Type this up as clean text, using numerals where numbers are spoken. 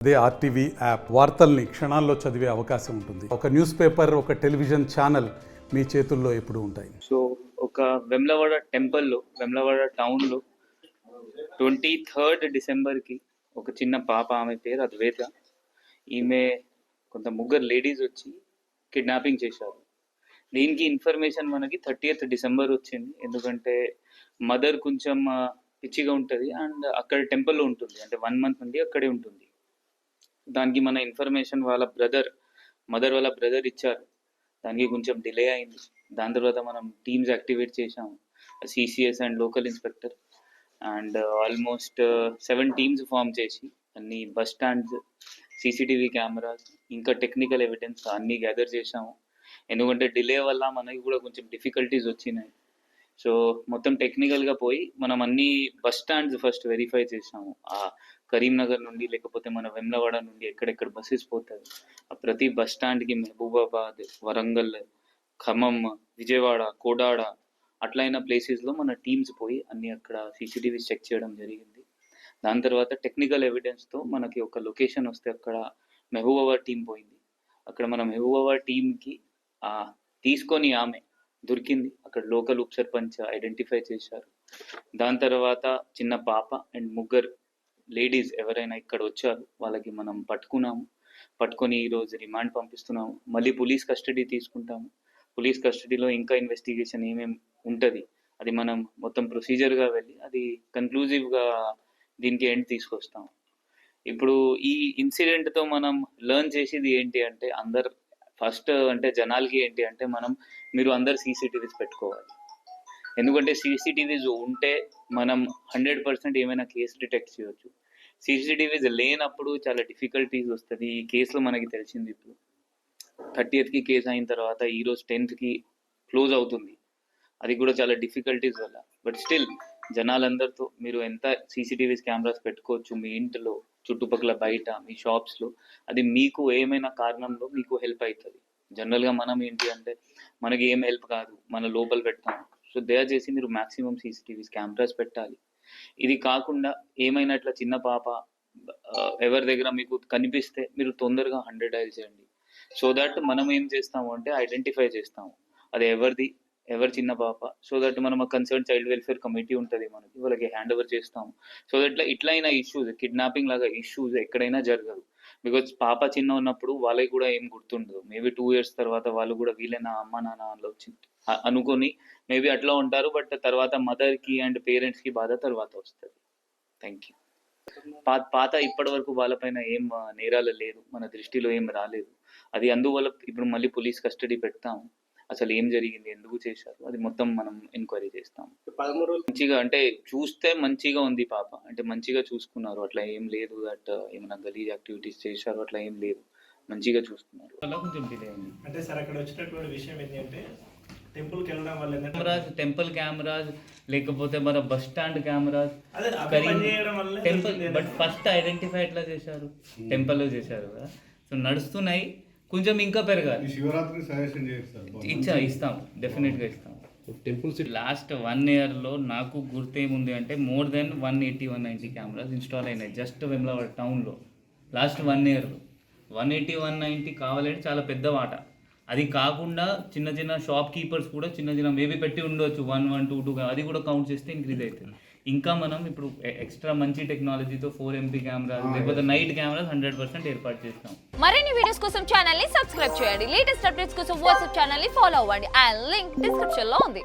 అదే RTV app వార్తల్ని క్షణాల్లో చదివే అవకాశం ఉంటుంది. ఒక న్యూస్ పేపర్, ఒక టెలివిజన్ ఛానల్ మీ చేతుల్లో ఎప్పుడూ ఉంటాయి. సో ఒక వెమ్లవాడ టెంపుల్లో, వెమ్లవాడ టౌన్లో 23rd డిసెంబర్కి ఒక చిన్న పాప, ఆమె పేరు అద్వైత, ఈమె కొంత ముగ్గురు లేడీస్ వచ్చి కిడ్నాపింగ్ చేశారు. దీనికి ఇన్ఫర్మేషన్ మనకి 30th డిసెంబర్ వచ్చింది. ఎందుకంటే మదర్ కొంచెం పిచ్చిగా ఉంటుంది అండ్ అక్కడ టెంపుల్లో ఉంటుంది, అంటే 1 month నుండి అక్కడే ఉంటుంది. దానికి మన ఇన్ఫర్మేషన్ వాళ్ళ మదర్ వాళ్ళ బ్రదర్ ఇచ్చారు. దానికి కొంచెం డిలే అయింది. దాని తర్వాత మనం టీమ్స్ యాక్టివేట్ చేసాము, CCS and local inspector and almost 7 teams form చేసి అన్ని బస్ స్టాండ్స్, సీసీటీవీ కెమెరాస్, ఇంకా టెక్నికల్ ఎవిడెన్స్ అన్నీ గ్యాదర్ చేసాము. ఎందుకంటే డిలే వల్ల మనకి కూడా కొంచెం డిఫికల్టీస్ వచ్చినాయి. సో మొత్తం టెక్నికల్గా పోయి మనం అన్ని బస్ స్టాండ్స్ ఫస్ట్ వెరిఫై చేసాము. ఆ కరీంనగర్ నుండి లేకపోతే మన వెమ్లవాడ నుండి ఎక్కడెక్కడ బస్సెస్ పోతాయి, ఆ ప్రతి బస్ స్టాండ్కి మహబూబాబాద్, వరంగల్, ఖమ్మం, విజయవాడ, కోడాడ అట్లయిన ప్లేసెస్లో మన టీమ్స్ పోయి అన్ని అక్కడ సీసీటీవీస్ చెక్ చేయడం జరిగింది. దాని తర్వాత టెక్నికల్ ఎవిడెన్స్తో మనకి ఒక లొకేషన్ వస్తే అక్కడ మహబూబాబాద్ టీం పోయింది. అక్కడ మన మహబూబాబాద్ టీంకి తీసుకొని ఆమె దొరికింది. అక్కడ లోకల్ ఉప సర్పంచ్ ఐడెంటిఫై చేశారు. దాని తర్వాత చిన్న పాప అండ్ ముగ్గురు లేడీస్ ఎవరైనా ఇక్కడ వచ్చారు, వాళ్ళకి మనం పట్టుకొని ఈరోజు రిమాండ్ పంపిస్తున్నాము. మళ్ళీ పోలీస్ కస్టడీ తీసుకుంటాము. పోలీస్ కస్టడీలో ఇంకా ఇన్వెస్టిగేషన్ ఏమేమి ఉంటుంది అది మనం మొత్తం ప్రొసీజర్గా వెళ్ళి అది కన్క్లూజివ్గా దీనికి ఎండ్ తీసుకొస్తాము. ఇప్పుడు ఈ ఇన్సిడెంట్తో మనం లెర్న్ చేసేది ఏంటి అంటే, ఫస్ట్ అంటే జనాలకి ఏంటి అంటే, మీరు అందరు సీసీటీవీస్ పెట్టుకోవాలి. ఎందుకంటే సీసీటీవీస్ ఉంటే మనం 100% ఏమైనా కేసు డిటెక్ట్ చేయవచ్చు. సీసీటీవీస్ లేనప్పుడు చాలా డిఫికల్టీస్ వస్తుంది. ఈ కేసులో మనకి తెలిసింది ఇప్పుడు 30th కేసు అయిన తర్వాత ఈరోజు 10th క్లోజ్ అవుతుంది. అది కూడా చాలా డిఫికల్టీస్ వల్ల. బట్ స్టిల్ జనాలందరితో మీరు ఎంత సీసీటీవీస్ కెమెరాస్ పెట్టుకోవచ్చు మీ ఇంట్లో, చుట్టుపక్కల, బయట, మీ షాప్స్లో, అది మీకు ఏమైనా కారణంలో మీకు హెల్ప్ అవుతుంది. జనరల్గా మనం ఏంటి అంటే మనకి ఏం హెల్ప్ కాదు, మన లోపల పెడతాం. సో దయచేసి మీరు మ్యాక్సిమం సీసీటీవీస్ కెమెరాస్ పెట్టాలి. ఇది కాకుండా ఏమైనా ఇట్లా చిన్న పాప ఎవరి దగ్గర మీకు కనిపిస్తే మీరు తొందరగా 100 డయల్ చేయండి. సో దట్ మనం ఏం చేస్తాము అంటే ఐడెంటిఫై చేస్తాము అది ఎవరి చిన్న పాప. సో దట్ మనం కన్సర్న్ చైల్డ్ వెల్ఫేర్ కమిటీ ఉంటుంది మనకి, వాళ్ళకి హ్యాండ్ ఓవర్ చేస్తాము. సో దట్ ఇట్లయినా ఇష్యూస్, కిడ్నాపింగ్ లాగా ఇష్యూస్ ఎక్కడైనా జరగదు. బికాజ్ పాప చిన్న ఉన్నప్పుడు వాళ్ళకి కూడా ఏం గుర్తుండదు. మేబీ 2 years తర్వాత వాళ్ళు కూడా వీళ్ళైనా అమ్మ నాన్న అనుకొని మేబీ అట్లా ఉంటారు. బట్ తర్వాత మదర్కి అండ్ పేరెంట్స్కి బాధ తర్వాత వస్తుంది. Thank you. పాత ఇప్పటి వరకు వాళ్ళపైన ఏం నేరాలు లేదు, మన దృష్టిలో ఏం రాలేదు. అది అందువల్ల ఇప్పుడు మళ్ళీ పోలీస్ కస్టడీ పెడతాము. అసలు ఏం జరిగింది, ఎందుకు చేశారు, అది మొత్తం మనం ఎంక్వైరీ చేస్తాం. మంచిగా అంటే చూస్తే మంచిగా ఉంది పాప, అంటే మంచిగా చూసుకున్నారు. అట్లా ఏం లేదు దట్ ఏమైనా గలీజ్ యాక్టివిటీస్ చేశారు, అట్లా ఏం లేదు, మంచిగా చూసుకున్నారు. అలా కొంచెం డిలే అయింది. అంటే సార్ అక్కడ వచ్చినటువంటి విషయం ఏంటంటే టెంపుల్కి వెళ్ళడం వల్ల టెంపుల్ కెమెరాస్ లేకపోతే మన bus stand cameras, temple but first identify ఎట్లా చేశారు, టెంపుల్లో చేశారు కదా. సో నడుస్తున్నాయి, కొంచెం ఇంకా పెరగాలి. శివరాత్రి సజెషన్ ఇస్తాం, డెఫినెట్గా ఇస్తాం. టెంపుల్స్ లాస్ట్ 1 yearలో నాకు గుర్తేముంది అంటే more than 180-190 కెమెరాస్ ఇన్స్టాల్ అయినాయి జస్ట్ వెమ్లవాడ టౌన్లో లాస్ట్ 1 yearలో. 180-190 కావాలంటే చాలా పెద్ద వాట. అది కాకుండా చిన్న షాప్ కీపర్స్ కూడా చిన్న మేబీ పెట్టి ఉండొచ్చు 1-1-2 అది కూడా కౌంట్ చేస్తే ఇంక్రీజ్ అవుతుంది. ఇంకా మనం ఇప్పుడు ఎక్స్ట్రా మంచి టెక్నాలజీతో 4MP కెమెరాస్ లేకపోతే నైట్ కెమెరాస్ 100% ఏర్పాటు చేస్తాం. మరిన్ని వీడియోస్ కోసం ఛానల్ ని సబ్స్క్రైబ్ చేయండి. లేటెస్ట్ అప్డేట్స్ కోసం వాట్సాప్ ఛానల్ ని ఫాలో అవ్వండి. ఆ లింక్ డిస్క్రిప్షన్ లో ఉంది.